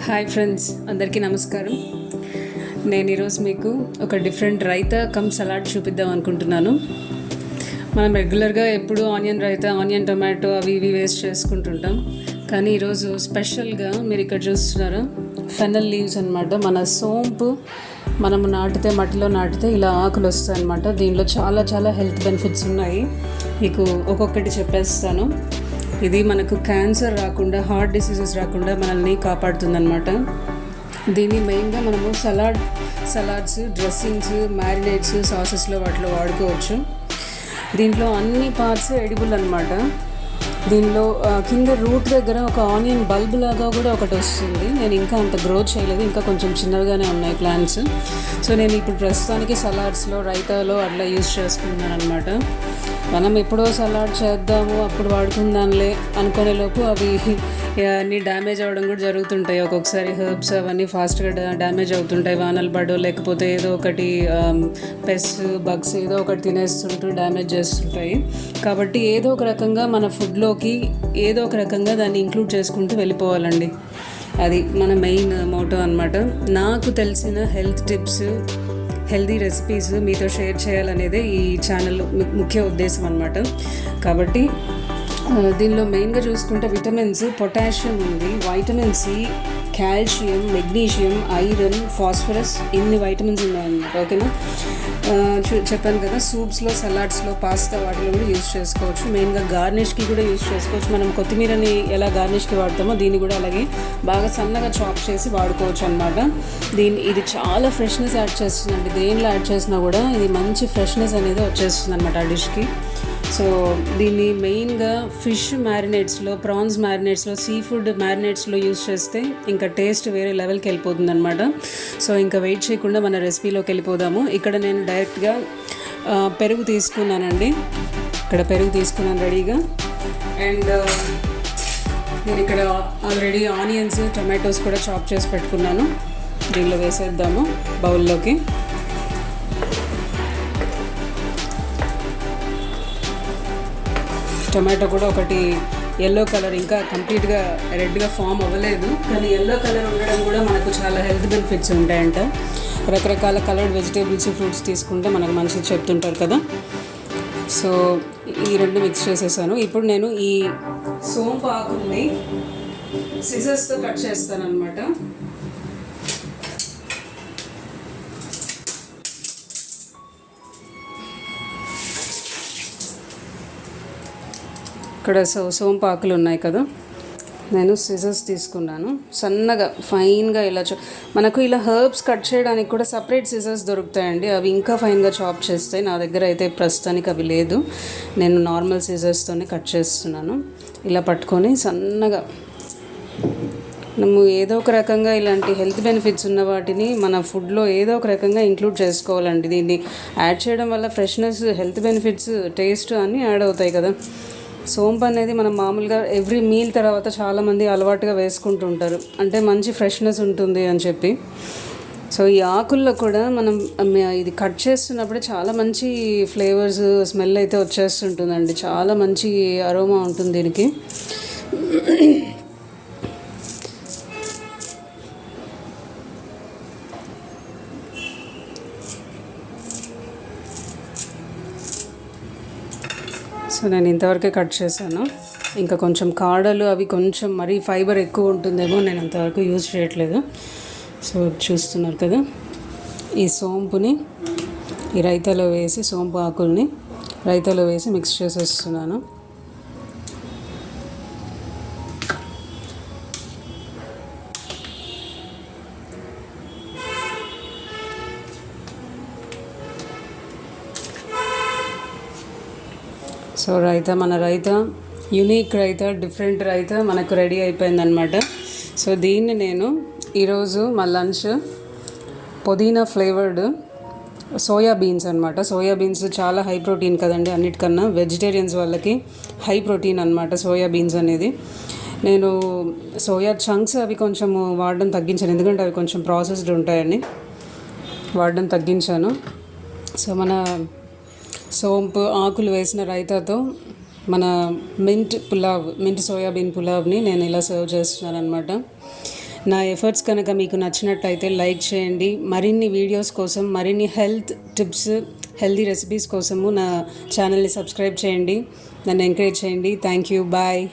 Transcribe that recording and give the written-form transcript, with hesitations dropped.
Hi friends, అందరికీ నమస్కారం. నేను ఈరోజు మీకు ఒక డిఫరెంట్ రైతా కమ్ సలాడ్ చూపిద్దాం అనుకుంటున్నాను. మనం రెగ్యులర్గా ఎప్పుడు ఆనియన్ రైతా, ఆనియన్ టొమాటో అవి ఇవి వేస్ట్ చేసుకుంటుంటాం. కానీ ఈరోజు స్పెషల్గా మీరు ఇక్కడ చూస్తున్నారా, ఫెనల్ లీవ్స్ అనమాట. మన సోంపు మనము నాటితే, మట్టిలో నాటితే ఇలా ఆకులు వస్తాయి అన్నమాట. దీనిలో చాలా చాలా హెల్త్ బెనిఫిట్స్ ఉన్నాయి. మీకు ఒక్కొక్కటి చెప్పేస్తాను. ఇది మనకు క్యాన్సర్ రాకుండా, హార్ట్ డిసీజెస్ రాకుండా మనల్ని కాపాడుతుందన్నమాట. దీన్ని మెయిన్గా మనము సలాడ్స్, డ్రెస్సింగ్స్, మ్యారినేట్స్, సాసెస్లో వాటిలో వాడుకోవచ్చు. దీంట్లో అన్ని పార్ట్స్ ఎడిబుల్ అనమాట. దీనిలో కింద రూట్ దగ్గర ఒక ఆనియన్ బల్బ్ లాగా కూడా ఒకటి వస్తుంది. నేను ఇంకా అంత గ్రోత్ చేయలేదు, ఇంకా కొంచెం చిన్నగానే ఉన్నాయి ప్లాంట్స్. సో నేను ఇప్పుడు ప్రస్తుతానికి సలాడ్స్లో, రైతాలో అట్లా యూజ్ చేసుకుంటున్నాను అనమాట. మనం ఎప్పుడో సలాడ్ చేద్దాము, అప్పుడు వాడుకుందాంలే అనుకునే లోపు అవి అన్నీ డ్యామేజ్ అవ్వడం కూడా జరుగుతుంటాయి. ఒక్కొక్కసారి హెర్బ్స్ అవన్నీ ఫాస్ట్గా డ్యామేజ్ అవుతుంటాయి. వానలు పడో లేకపోతే ఏదో ఒకటి పెస్ట్, బగ్స్ ఏదో ఒకటి తినేస్తుంటూ డ్యామేజ్ చేస్తుంటాయి. కాబట్టి ఏదో ఒక రకంగా మన ఫుడ్లోకి ఏదో ఒక రకంగా దాన్ని ఇంక్లూడ్ చేసుకుంటూ వెళ్ళిపోవాలండి. అది మన మెయిన్ మోటో అనమాట. నాకు తెలిసిన హెల్త్ టిప్స్, హెల్దీ రెసిపీస్ మీతో షేర్ చేయాలనేదే ఈ ఛానల్ ముఖ్య ఉద్దేశం అనమాట. కాబట్టి దీనిలో మెయిన్గా చూసుకుంటే విటమిన్స్, పొటాషియం ఉంది, vitamin C, calcium, magnesium, iron, phosphorus, ఇన్ని వైటమిన్స్ ఉన్నాయన్నమాట. ఓకేనా, చెప్పాను కదా. సూప్స్లో, సలాడ్స్లో, పాస్తా వాటిలో కూడా యూజ్ చేసుకోవచ్చు. మెయిన్గా గార్నిష్కి కూడా యూజ్ చేసుకోవచ్చు. మనం కొత్తిమీరని ఎలా గార్నిష్కి వాడతామో దీన్ని కూడా అలాగే బాగా సన్నగా చాప్ చేసి వాడుకోవచ్చు అనమాట. ఇది చాలా ఫ్రెష్నెస్ యాడ్ చేస్తుందండి. దేనిలో యాడ్ చేసినా కూడా ఇది మంచి ఫ్రెష్నెస్ అనేది వచ్చేస్తుంది అనమాట ఆ డిష్కి. సో దీన్ని మెయిన్గా ఫిష్ మ్యారినేట్స్లో, ప్రాన్స్ మ్యారినేట్స్లో, సీ ఫుడ్ మ్యారినేట్స్లో యూజ్ చేస్తే ఇంకా టేస్ట్ వేరే లెవెల్కి వెళ్ళిపోతుంది అనమాట. సో ఇంకా వెయిట్ చేయకుండా మన రెసిపీలోకి వెళ్ళిపోదాము. ఇక్కడ నేను డైరెక్ట్గా పెరుగు తీసుకున్నానండి. ఇక్కడ పెరుగు తీసుకున్నాను రెడీగా. అండ్ నేను ఇక్కడ ఆల్రెడీ ఆనియన్స్, టొమాటోస్ కూడా చాప్ చేసి పెట్టుకున్నాను. దీనిలో వేసేద్దాము బౌల్లోకి. టొమాటో కూడా ఒకటి ఎల్లో కలర్, ఇంకా కంప్లీట్గా రెడ్గా ఫామ్ అవ్వలేదు, కానీ ఎల్లో కలర్ ఉండడం కూడా మనకు చాలా హెల్త్ బెనిఫిట్స్ ఉంటాయంట. రకరకాల కలర్డ్ వెజిటేబుల్స్, ఫ్రూట్స్ తీసుకుంటే మనకు మంచిది చెప్తుంటారు కదా. సో ఈ రెండు మిక్స్ చేసేసాను. ఇప్పుడు నేను ఈ సోంపు ఆకుల్ని సిజర్స్తో కట్ చేస్తాను అనమాట. ఇక్కడ సోంపు ఆకులు ఉన్నాయి కదా, నేను సిజర్స్ తీసుకున్నాను. సన్నగా ఫైన్గా ఇలా మనకు ఇలా హెర్బ్స్ కట్ చేయడానికి కూడా సపరేట్ సిజర్స్ దొరుకుతాయండి. అవి ఇంకా ఫైన్గా చాప్ చేస్తాయి. నా దగ్గర అయితే ప్రస్తుతానికి అవి లేదు. నేను నార్మల్ సిజర్స్తోనే కట్ చేస్తున్నాను. ఇలా పట్టుకొని సన్నగా మనము ఏదో ఒక రకంగా ఇలాంటి హెల్త్ బెనిఫిట్స్ ఉన్న వాటిని మన ఫుడ్లో ఏదో ఒక రకంగా ఇంక్లూడ్ చేసుకోవాలండి. దీన్ని యాడ్ చేయడం వల్ల ఫ్రెష్నెస్, హెల్త్ బెనిఫిట్స్, టేస్ట్ అన్నీ యాడ్ అవుతాయి కదా. సోంపు అనేది మనం మామూలుగా ఎవ్రీ మీల్ తర్వాత చాలామంది అలవాటుగా వేసుకుంటుంటారు, అంటే మంచి ఫ్రెష్నెస్ ఉంటుంది అని చెప్పి. సో ఈ ఆకుల్లో కూడా మనం ఇది కట్ చేస్తున్నప్పుడే చాలా మంచి ఫ్లేవర్స్, స్మెల్ అయితే వచ్చేస్తుంటుందండి. చాలా మంచి అరోమా ఉంటుంది దీనికి. సో నేను ఇంతవరకే కట్ చేశాను. ఇంకా కొంచెం కాడలు అవి కొంచెం మరీ ఫైబర్ ఎక్కువ ఉంటుందేమో, నేను అంతవరకు యూజ్ చేయట్లేదు. సో చూస్తున్నారు కదా, ఈ సోంపుని ఈ రైతాలో వేసి, సోంపు ఆకుల్ని రైతాలో వేసి మిక్స్ చేసేస్తున్నాను. సో మన రైతా యూనిక్ రైతా, డిఫరెంట్ రైతా మనకు రెడీ అయిపోయిందనమాట. సో దీన్ని నేను ఈరోజు మా లంచ్ పుదీనా ఫ్లేవర్డ్ సోయా బీన్స్ అనమాట. సోయా బీన్స్ చాలా హై ప్రోటీన్ కదండి, అన్నిటికన్నా వెజిటేరియన్స్ వాళ్ళకి హై ప్రోటీన్ అనమాట సోయా బీన్స్ అనేది. నేను సోయా చంక్స్ అవి కొంచెం వాడడం తగ్గించాను, ఎందుకంటే అవి కొంచెం ప్రాసెస్డ్ ఉంటాయని వాడడం తగ్గించాను. సో మన సోంపు ఆకులు వేసిన రైతాతో మన మింట్ సోయాబీన్ పులావ్ని నేను ఇలా సర్వ్ చేస్తున్నాను అనమాట. నా ఎఫర్ట్స్ కనుక మీకు నచ్చినట్లయితే లైక్ చేయండి. మరిన్ని వీడియోస్ కోసం, మరిన్ని హెల్త్ టిప్స్, హెల్తీ రెసిపీస్ కోసము నా ఛానల్ని సబ్స్క్రైబ్ చేయండి. నన్ను ఎంకరేజ్ చేయండి. Thank you. బాయ్.